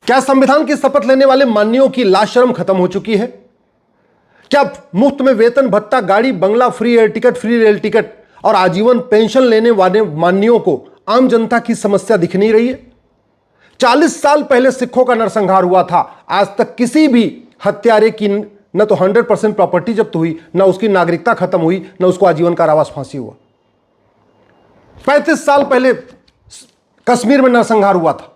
क्या संविधान की शपथ लेने वाले माननीयों की लाशरम खत्म हो चुकी है? क्या मुफ्त में वेतन भत्ता, गाड़ी, बंगला, free air ticket, free rail ticket और आजीवन पेंशन लेने वाले माननीयों को आम जनता की समस्या दिख नहीं रही है? 40 साल पहले सिखों का नरसंहार हुआ था, आज तक किसी भी हत्यारे की न तो 100% प्रॉपर्टी जब्त हुई, न उसकी नागरिकता खत्म हुई, न उसको आजीवन कारावास फांसी हुआ। 35 साल पहले कश्मीर में नरसंहार हुआ था,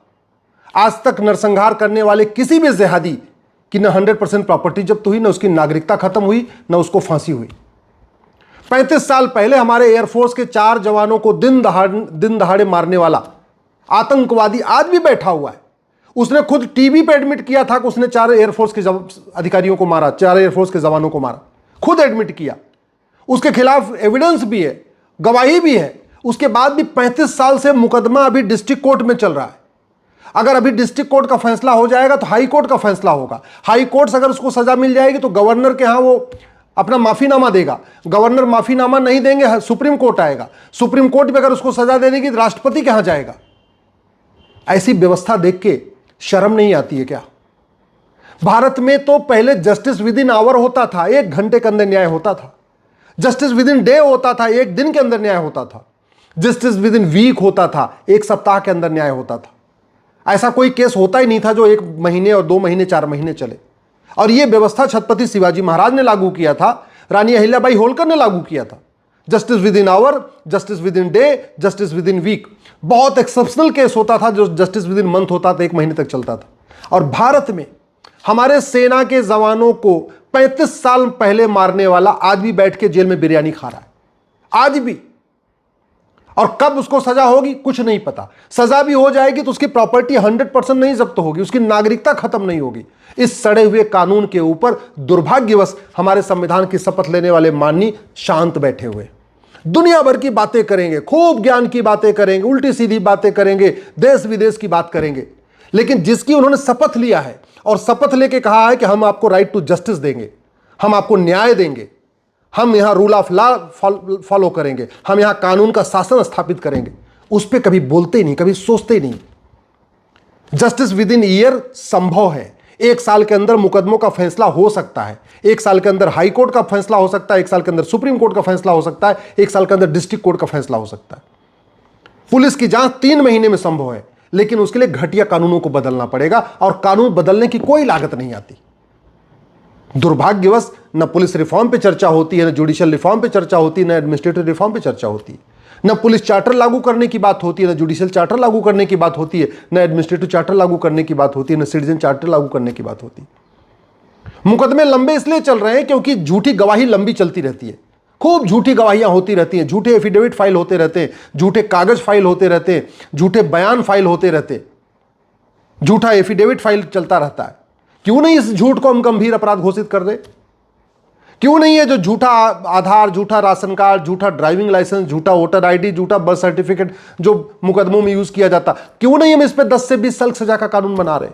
आज तक नरसंहार करने वाले किसी भी जिहादी की न 100% प्रॉपर्टी जब्त हुई, न उसकी नागरिकता खत्म हुई, न उसको फांसी हुई। 35 साल पहले हमारे एयरफोर्स के 4 जवानों को दिन दहाड़े मारने वाला आतंकवादी आज भी बैठा हुआ है। उसने खुद टीवी पे एडमिट किया था कि उसने 4 एयरफोर्स के अधिकारियों को मारा, 4 एयरफोर्स के जवानों को मारा, खुद एडमिट किया। उसके खिलाफ एविडेंस भी है, गवाही भी है। उसके बाद भी 35 साल से मुकदमा अभी डिस्ट्रिक्ट कोर्ट में चल रहा है। अगर अभी डिस्ट्रिक्ट कोर्ट का फैसला हो जाएगा तो हाई कोर्ट का फैसला होगा। हाई कोर्ट से अगर उसको सजा मिल जाएगी तो गवर्नर के यहां वो अपना माफीनामा देगा। गवर्नर माफीनामा नहीं देंगे, सुप्रीम कोर्ट आएगा। सुप्रीम कोर्ट में अगर उसको सजा दे देगी तो राष्ट्रपति के यहां जाएगा। ऐसी व्यवस्था देख के शर्म नहीं आती है क्या? भारत में तो पहले जस्टिस विद इन आवर होता था, 1 घंटे के अंदर न्याय होता था। जस्टिस विद इन डे होता था, 1 दिन के अंदर न्याय होता था। जस्टिस विद इन वीक होता था, 1 सप्ताह के अंदर न्याय होता था। ऐसा कोई केस होता ही नहीं था जो 1 महीने और 2 महीने 4 महीने चले। और यह व्यवस्था छत्रपति शिवाजी महाराज ने लागू किया था, रानी अहिल्याबाई होलकर ने लागू किया था। Justice within hour, justice within day, justice within week. बहुत एक्सेप्शनल केस होता था जो जस्टिस विद इन मंथ होता था, 1 महीने तक चलता था। और भारत में हमारे सेना के जवानों को 35 साल पहले मारने वाला आज भी बैठ के जेल में बिरयानी खा रहा है, आज भी। और कब उसको सजा होगी कुछ नहीं पता। सजा भी हो जाएगी तो उसकी प्रॉपर्टी 100% नहीं जब्त होगी, उसकी नागरिकता खत्म नहीं होगी। इस सड़े हुए कानून के ऊपर दुर्भाग्यवश हमारे संविधान की शपथ लेने वाले माननीय शांत बैठे हुए। दुनिया भर की बातें करेंगे, खूब ज्ञान की बातें करेंगे, उल्टी सीधी बातें करेंगे, देश विदेश की बात करेंगे, लेकिन जिसकी उन्होंने शपथ लिया है और शपथ लेके कहा है कि हम आपको राइट टू जस्टिस देंगे, हम आपको न्याय देंगे, हम यहां रूल ऑफ लॉ फॉलो करेंगे, हम यहां कानून का शासन स्थापित करेंगे, उस पर कभी बोलते ही नहीं, कभी सोचते ही नहीं। जस्टिस विद इन ईयर संभव है। 1 साल के अंदर मुकदमों का फैसला हो सकता है, 1 साल के अंदर हाई कोर्ट का फैसला हो सकता है, 1 साल के अंदर सुप्रीम कोर्ट का फैसला हो सकता है, 1 साल के अंदर डिस्ट्रिक्ट कोर्ट का फैसला हो सकता है। पुलिस की जांच 3 महीने में संभव है, लेकिन उसके लिए घटिया कानूनों को बदलना पड़ेगा और कानून बदलने की कोई लागत नहीं आती। दुर्भाग्यवश न पुलिस रिफॉर्म पे चर्चा होती है, न जुडिशियल रिफॉर्म पे चर्चा होती है, न एडमिनिस्ट्रेटिव रिफॉर्म पे चर्चा होती है, न पुलिस चार्टर लागू करने की बात होती है, न जुडिशियल चार्टर लागू करने की बात होती है, न एडमिनिस्ट्रेटिव चार्टर लागू करने की बात होती है, न सिटीजन चार्टर लागू करने की बात होती है। मुकदमे लंबे इसलिए चल रहे हैं क्योंकि झूठी गवाही लंबी चलती रहती है, खूब झूठी गवाहियां होती रहती हैं, झूठे एफिडेविट फाइल होते रहते हैं, झूठे कागज फाइल होते रहते हैं, झूठे बयान फाइल होते रहते, झूठा एफिडेविट फाइल चलता रहता है। क्यों नहीं इस झूठ को हम गंभीर अपराध घोषित कर दे? क्यों नहीं है जो झूठा आधार, झूठा राशन कार्ड, झूठा ड्राइविंग लाइसेंस, झूठा वोटर आईडी, झूठा बर्थ सर्टिफिकेट जो मुकदमों में यूज किया जाता, क्यों नहीं हम इस पे 10 से 20 साल सजा का कानून बना रहे?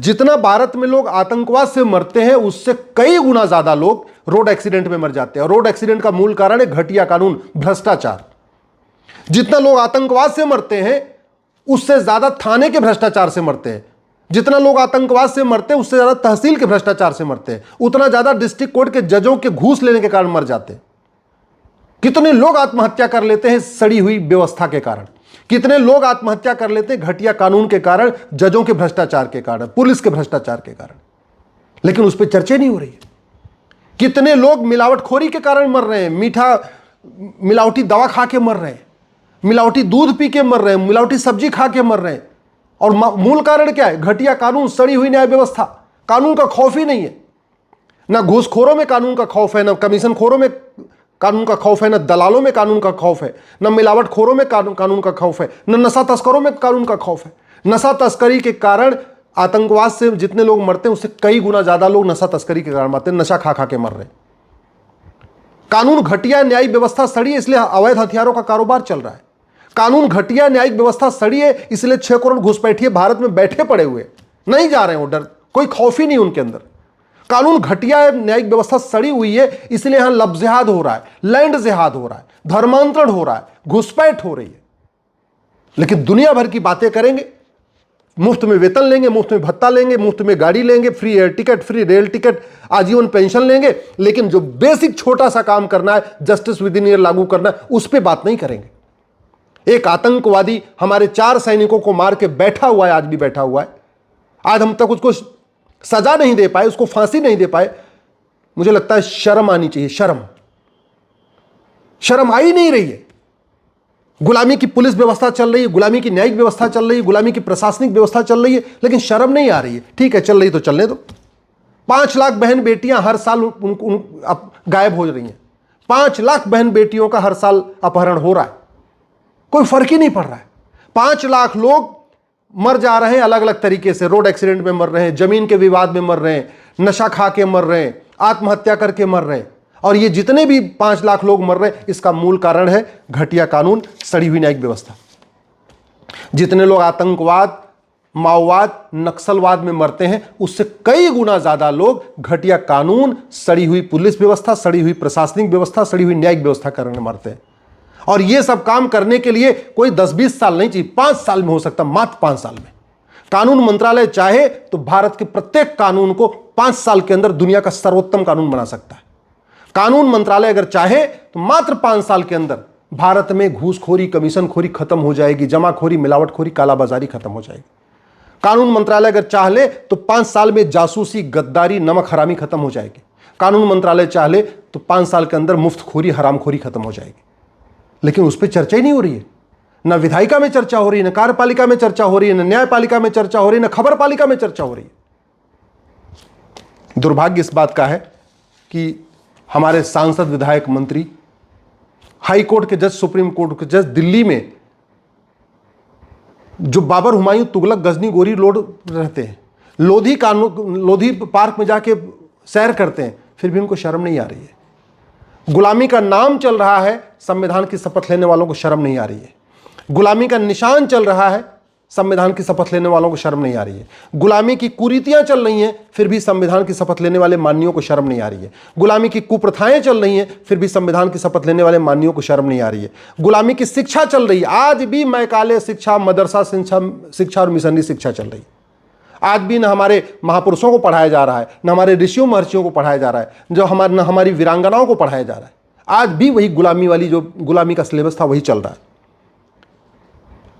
जितना भारत में लोग आतंकवाद से मरते हैं उससे कई गुना ज्यादा लोग रोड एक्सीडेंट में मर जाते हैं। और रोड एक्सीडेंट का मूल कारण है घटिया कानून, भ्रष्टाचार। जितना लोग आतंकवाद से मरते हैं उससे ज्यादा थाने के भ्रष्टाचार से मरते हैं। जितना लोग आतंकवाद से मरते हैं उससे ज्यादा तहसील के भ्रष्टाचार से मरते हैं। उतना ज्यादा डिस्ट्रिक्ट कोर्ट के जजों के घूस लेने के कारण मर जाते हैं। कितने लोग आत्महत्या कर लेते हैं सड़ी हुई व्यवस्था के कारण, कितने लोग आत्महत्या कर लेते हैं घटिया कानून के कारण, जजों के भ्रष्टाचार के कारण, पुलिस के भ्रष्टाचार के कारण, लेकिन उस पर चर्चा नहीं हो रही है। कितने लोग मिलावटखोरी के कारण मर रहे हैं, मिलावटी दवा खा के मर रहे हैं, मिलावटी दूध पी के मर रहे हैं, मिलावटी सब्जी खा के मर रहे हैं। और मूल कारण क्या है? घटिया कानून, सड़ी हुई न्याय व्यवस्था। कानून का खौफ ही नहीं है। ना घूसखोरों में कानून का खौफ है, ना कमीशन खोरों में कानून का खौफ है, ना दलालों में कानून का खौफ है, ना मिलावटखोरों में कानून का खौफ है, ना नशा तस्करों में कानून का खौफ है। नशा तस्करी के कारण आतंकवाद से जितने लोग मरते हैं उससे कई गुना ज्यादा लोग नशा तस्करी के कारण मरते हैं, नशा खा खा के मर रहे हैं। कानून घटिया, न्यायिक व्यवस्था सड़ी है, इसलिए अवैध हथियारों का कारोबार चल रहा है। कानून घटिया, न्यायिक व्यवस्था सड़ी है, इसलिए 6 करोड़ घुसपैठिए भारत में बैठे पड़े हुए, नहीं जा रहे हैं वो, डर, कोई खौफ ही नहीं उनके अंदर। कानून घटिया है, न्यायिक व्यवस्था सड़ी हुई है, इसलिए यहां लब जिहाद हो रहा है, लैंड जिहाद हो रहा है, धर्मांतरण हो रहा है, घुसपैठ हो रही है। लेकिन दुनिया भर की बातें करेंगे, मुफ्त में वेतन लेंगे, मुफ्त में भत्ता लेंगे, मुफ्त में गाड़ी लेंगे, free air ticket, free rail ticket, आजीवन पेंशन लेंगे, लेकिन जो बेसिक छोटा सा काम करना है, जस्टिस विद इन ईयर लागू करना है, उस पर बात नहीं करेंगे। एक आतंकवादी हमारे 4 सैनिकों को मार के बैठा हुआ है, आज भी बैठा हुआ है। आज हम तक उसको सजा नहीं दे पाए, उसको फांसी नहीं दे पाए। मुझे लगता है शर्म आनी चाहिए, शर्म आ ही नहीं रही है। गुलामी की पुलिस व्यवस्था चल रही है, गुलामी की न्यायिक व्यवस्था चल रही है, गुलामी की प्रशासनिक व्यवस्था चल रही है, लेकिन शर्म नहीं आ रही है। ठीक है, चल रही तो चलने दो। 5 लाख बहन बेटियां हर साल गायब हो रही हैं। 5 लाख बहन बेटियों का हर साल अपहरण हो रहा है, कोई फर्क ही नहीं पड़ रहा है। 5 लाख लोग मर जा रहे हैं अलग अलग तरीके से। रोड एक्सीडेंट में मर रहे हैं, जमीन के विवाद में मर रहे हैं, नशा खा के मर रहे हैं, आत्महत्या करके मर रहे हैं। और ये जितने भी 5 लाख लोग मर रहे हैं, इसका मूल कारण है घटिया कानून, सड़ी हुई न्यायिक व्यवस्था। जितने लोग आतंकवाद, माओवाद, नक्सलवाद में मरते हैं, उससे कई गुना ज्यादा लोग घटिया कानून, सड़ी हुई पुलिस व्यवस्था, सड़ी हुई प्रशासनिक व्यवस्था, सड़ी हुई न्यायिक व्यवस्था करने मरते हैं। और ये सब काम करने के लिए कोई 10-20 साल नहीं चाहिए, 5 साल में हो सकता, मात्र 5 साल में। कानून मंत्रालय चाहे तो भारत के प्रत्येक कानून को 5 साल के अंदर दुनिया का सर्वोत्तम कानून बना सकता है। कानून मंत्रालय अगर चाहे तो मात्र 5 साल के अंदर भारत में घूसखोरी, कमीशनखोरी खत्म हो जाएगी, जमाखोरी, मिलावटखोरी, कालाबाजारी खत्म हो जाएगी। कानून मंत्रालय अगर चाह ले तो 5 साल में जासूसी, गद्दारी, नमक हरामी खत्म हो जाएगी। कानून मंत्रालय चाह ले तो 5 साल के अंदर मुफ्तखोरी, हरामखोरी खत्म हो जाएगी। लेकिन उस पर चर्चा ही नहीं हो रही है। न विधायिका में चर्चा हो रही है, न कार्यपालिका में चर्चा हो रही है, न न्यायपालिका में चर्चा हो रही है, न खबर पालिका में चर्चा हो रही है। दुर्भाग्य इस बात का है कि हमारे सांसद, विधायक, मंत्री, हाई कोर्ट के जज, सुप्रीम कोर्ट के जज, दिल्ली में जो बाबर, हुमायूं, तुगलक, गजनी, गोरी रोड रहते हैं, लोधी पार्क में जाके सैर करते हैं, फिर भी उनको शर्म नहीं आ रही है। गुलामी का नाम चल रहा है, संविधान की शपथ लेने वालों को शर्म नहीं आ रही है। गुलामी का निशान चल रहा है, संविधान की शपथ लेने वालों को शर्म नहीं आ रही है। गुलामी की कुरीतियां चल रही हैं, फिर भी संविधान की शपथ लेने वाले माननियों को शर्म नहीं आ रही है। गुलामी की कुप्रथाएं चल रही हैं, फिर भी संविधान की शपथ लेने वाले माननियों को शर्म नहीं आ रही है। गुलामी की शिक्षा चल रही है, आज भी मैकाले शिक्षा, मदरसा शिक्षा और मिशनरी शिक्षा चल रही है। आज भी न हमारे महापुरुषों को पढ़ाया जा रहा है, न हमारे ऋषियों महर्षियों को पढ़ाया जा रहा है, न हमारी वीरांगनाओं को पढ़ाया जा रहा है। आज भी वही गुलामी वाली, जो गुलामी का सिलेबस था, वही चल रहा है।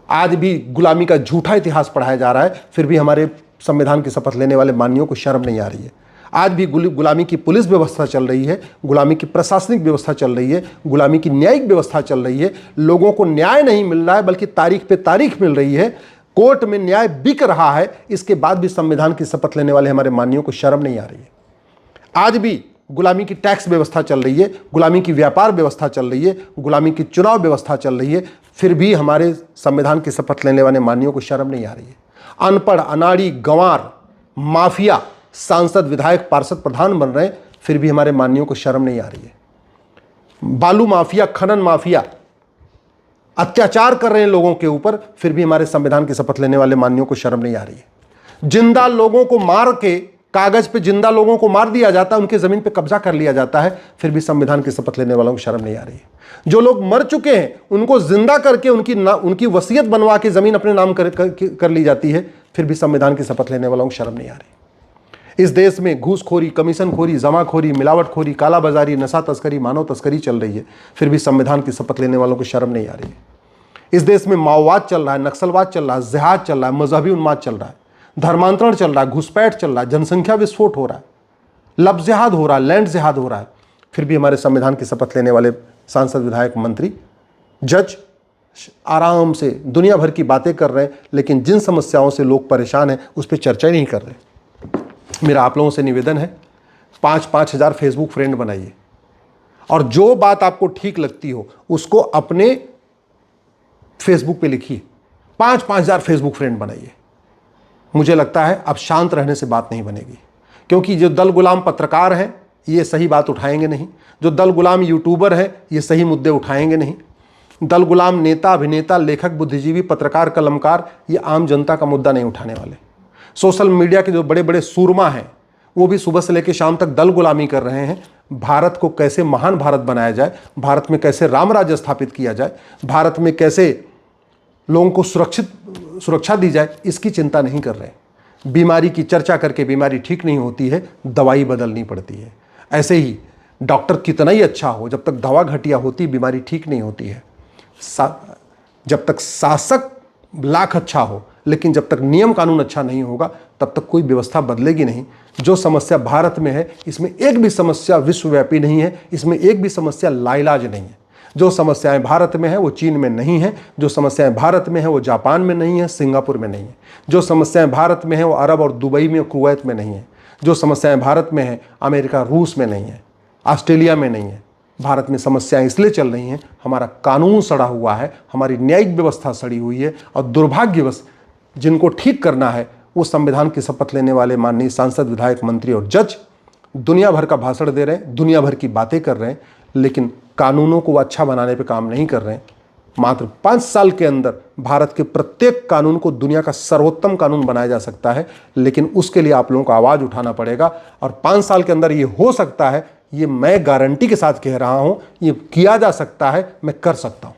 आज भी गुलामी का झूठा इतिहास पढ़ाया जा रहा है, फिर भी हमारे संविधान की शपथ लेने वाले माननियों को शर्म नहीं आ रही है। आज भी गुलामी की पुलिस व्यवस्था चल रही है, गुलामी की प्रशासनिक व्यवस्था चल रही है, गुलामी की न्यायिक व्यवस्था चल रही है। लोगों को न्याय नहीं मिल रहा है, बल्कि तारीख पे तारीख मिल रही है। कोर्ट में न्याय बिक रहा है, इसके बाद भी संविधान की शपथ लेने वाले हमारे माननियों को शर्म नहीं आ रही है। आज भी गुलामी की टैक्स व्यवस्था चल रही है, गुलामी की व्यापार व्यवस्था चल रही है, गुलामी की चुनाव व्यवस्था चल रही है, फिर भी हमारे संविधान की शपथ लेने वाले माननियों को शर्म नहीं आ रही है। अनपढ़, अनाड़ी, गंवार, माफिया सांसद, विधायक, पार्षद, प्रधान बन रहे हैं, फिर भी हमारे माननियों को शर्म नहीं आ रही है। बालू माफिया, खनन माफिया अत्याचार कर रहे हैं लोगों के ऊपर, फिर भी हमारे संविधान की शपथ लेने वाले माननियों को शर्म नहीं आ रही है। जिंदा लोगों को मार के, कागज पे जिंदा लोगों को मार दिया जाता है, उनकी जमीन पे कब्जा कर लिया जाता है, फिर भी संविधान की शपथ लेने वालों को शर्म नहीं आ रही है। जो लोग मर चुके हैं उनको जिंदा करके उनकी वसीयत बनवा के जमीन अपने नाम कर ली जाती है, फिर भी संविधान की शपथ लेने वालों को शर्म नहीं आ रही। इस देश में घूसखोरी, कमीशनखोरी, जमाखोरी, मिलावटखोरी, कालाबाजारी, नशा तस्करी, मानव तस्करी चल रही है, फिर भी संविधान की शपथ लेने वालों को शर्म नहीं आ रही है। इस देश में माओवाद चल रहा है, नक्सलवाद चल रहा है, जिहाद चल रहा है, मजहबी उन्माद चल रहा है, धर्मांतरण चल रहा है, घुसपैठ चल रहा है, जनसंख्या विस्फोट हो रहा है, लब जिहाद हो रहा है, लैंड जिहाद हो रहा है, फिर भी हमारे संविधान की शपथ लेने वाले सांसद, विधायक, मंत्री, जज आराम से दुनिया भर की बातें कर रहे हैं, लेकिन जिन समस्याओं से लोग परेशान हैं उस पर चर्चा ही नहीं कर रहे। मेरा आप लोगों से निवेदन है, 5-5 हज़ार फेसबुक फ्रेंड बनाइए, और जो बात आपको ठीक लगती हो उसको अपने फेसबुक पे लिखिए। 5-5 हज़ार फेसबुक फ्रेंड बनाइए। मुझे लगता है अब शांत रहने से बात नहीं बनेगी, क्योंकि जो दल गुलाम पत्रकार हैं ये सही बात उठाएंगे नहीं, जो दल गुलाम यूट्यूबर हैं ये सही मुद्दे उठाएंगे नहीं, दल गुलाम नेता, अभिनेता, लेखक, बुद्धिजीवी, पत्रकार, कलमकार ये आम जनता का मुद्दा नहीं उठाने वाले। सोशल मीडिया के जो बड़े बड़े सूरमा हैं वो भी सुबह से लेकर शाम तक दल गुलामी कर रहे हैं। भारत को कैसे महान भारत बनाया जाए, भारत में कैसे राम राज्य स्थापित किया जाए, भारत में कैसे लोगों को सुरक्षित सुरक्षा दी जाए, इसकी चिंता नहीं कर रहे हैं। बीमारी की चर्चा करके बीमारी ठीक नहीं होती है, दवाई बदलनी पड़ती है। ऐसे ही डॉक्टर कितना ही अच्छा हो, जब तक दवा घटिया होती बीमारी ठीक नहीं होती है। जब तक शासक लाख अच्छा हो, लेकिन जब तक नियम कानून अच्छा नहीं होगा तब तक कोई व्यवस्था बदलेगी नहीं। जो समस्या भारत में है, इसमें एक भी समस्या विश्वव्यापी नहीं है, इसमें एक भी समस्या लाइलाज नहीं है। जो समस्याएं भारत में है वो चीन में नहीं है, जो समस्याएं भारत में है वो जापान में नहीं है, सिंगापुर में नहीं है। जो समस्याएं भारत में है वो अरब और दुबई में, कुवैत में नहीं है। जो समस्याएं भारत में है अमेरिका रूस में नहीं है, ऑस्ट्रेलिया में नहीं है। भारत में समस्याएं इसलिए चल रही हैं, हमारा कानून सड़ा हुआ है, हमारी न्यायिक व्यवस्था सड़ी हुई है, और दुर्भाग्यवश जिनको ठीक करना है वो संविधान की शपथ लेने वाले माननीय सांसद, विधायक, मंत्री और जज दुनिया भर का भाषण दे रहे हैं, दुनिया भर की बातें कर रहे हैं, लेकिन कानूनों को अच्छा बनाने पे काम नहीं कर रहे हैं। मात्र 5 साल के अंदर भारत के प्रत्येक कानून को दुनिया का सर्वोत्तम कानून बनाया जा सकता है, लेकिन उसके लिए आप लोगों को आवाज़ उठाना पड़ेगा। और 5 साल के अंदर ये हो सकता है, ये मैं गारंटी के साथ कह रहा हूँ, ये किया जा सकता है, मैं कर सकता हूँ।